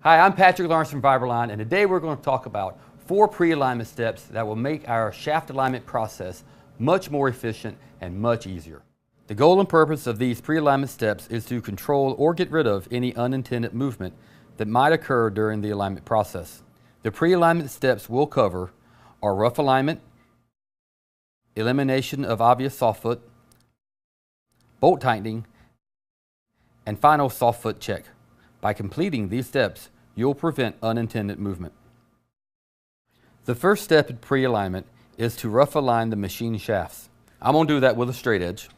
Hi, I'm Patrick Lawrence from Fiberline, and today we're going to talk about 4 pre-alignment steps that will make our shaft alignment process much more efficient and much easier. The goal and purpose of these pre-alignment steps is to control or get rid of any unintended movement that might occur during the alignment process. The pre-alignment steps we'll cover are rough alignment, elimination of obvious soft foot, bolt tightening, and final soft foot check. By completing these steps, you'll prevent unintended movement. The first step in pre-alignment is to rough align the machine shafts. I'm going to do that with a straight edge.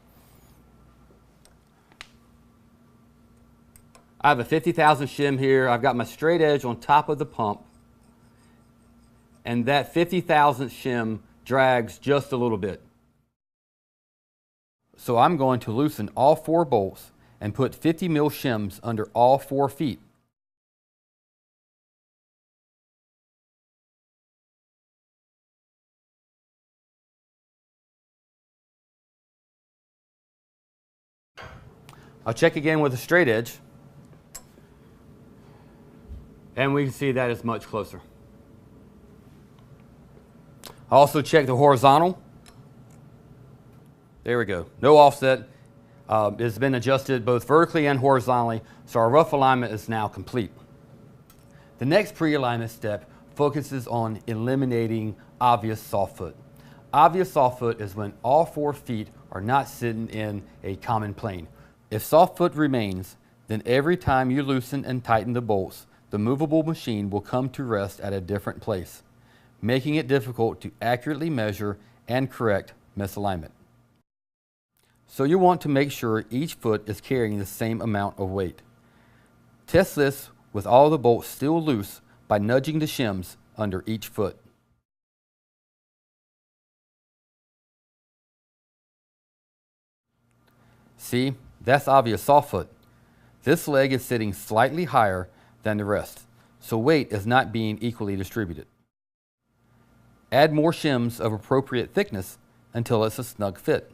I have a 50,000 shim here. I've got my straight edge on top of the pump, and that 50,000 shim drags just a little bit. So I'm going to loosen all 4 bolts and put 50 mil shims under all 4 feet. I'll check again with a straight edge, and we can see that is much closer. I also check the horizontal. There we go. No offset. It's been adjusted both vertically and horizontally, so our rough alignment is now complete. The next pre-alignment step focuses on eliminating obvious soft foot. Obvious soft foot is when all 4 feet are not sitting in a common plane. If soft foot remains, then every time you loosen and tighten the bolts, the movable machine will come to rest at a different place, making it difficult to accurately measure and correct misalignment. So you want to make sure each foot is carrying the same amount of weight. Test this with all the bolts still loose by nudging the shims under each foot. See, that's obvious soft foot. This leg is sitting slightly higher than the rest, so weight is not being equally distributed. Add more shims of appropriate thickness until it's a snug fit.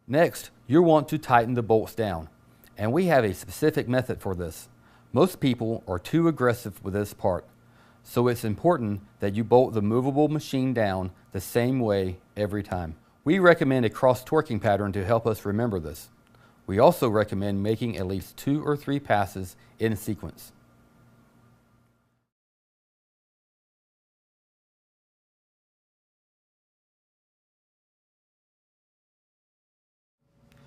Next, you'll want to tighten the bolts down, and we have a specific method for this. Most people are too aggressive with this part, so it's important that you bolt the movable machine down the same way every time. We recommend a cross-torquing pattern to help us remember this. We also recommend making at least 2 or 3 passes in sequence.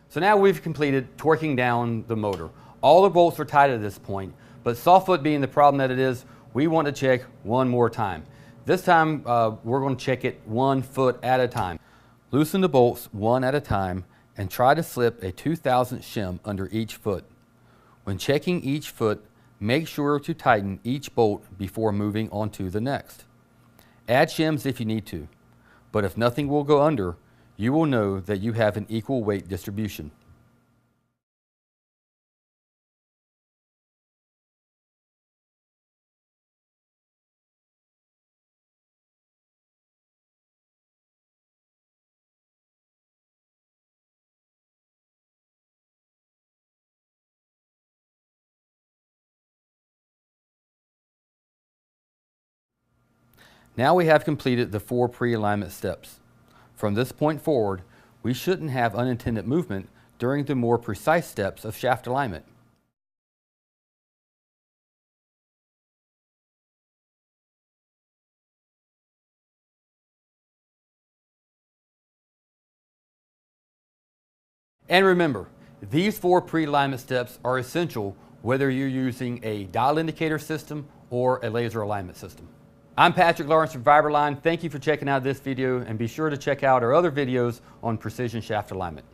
So now we've completed torquing down the motor. All the bolts are tight at this point, but soft foot being the problem that it is, we want to check one more time. This time we're going to check it 1 foot at a time. Loosen the bolts one at a time and try to slip a 2,000 shim under each foot. When checking each foot, make sure to tighten each bolt before moving on to the next. Add shims if you need to, but if nothing will go under, you will know that you have an equal weight distribution. Now we have completed the 4 pre-alignment steps. From this point forward, we shouldn't have unintended movement during the more precise steps of shaft alignment. And remember, these 4 pre-alignment steps are essential whether you're using a dial indicator system or a laser alignment system. I'm Patrick Lawrence from Fiberline. Thank you for checking out this video, and be sure to check out our other videos on precision shaft alignment.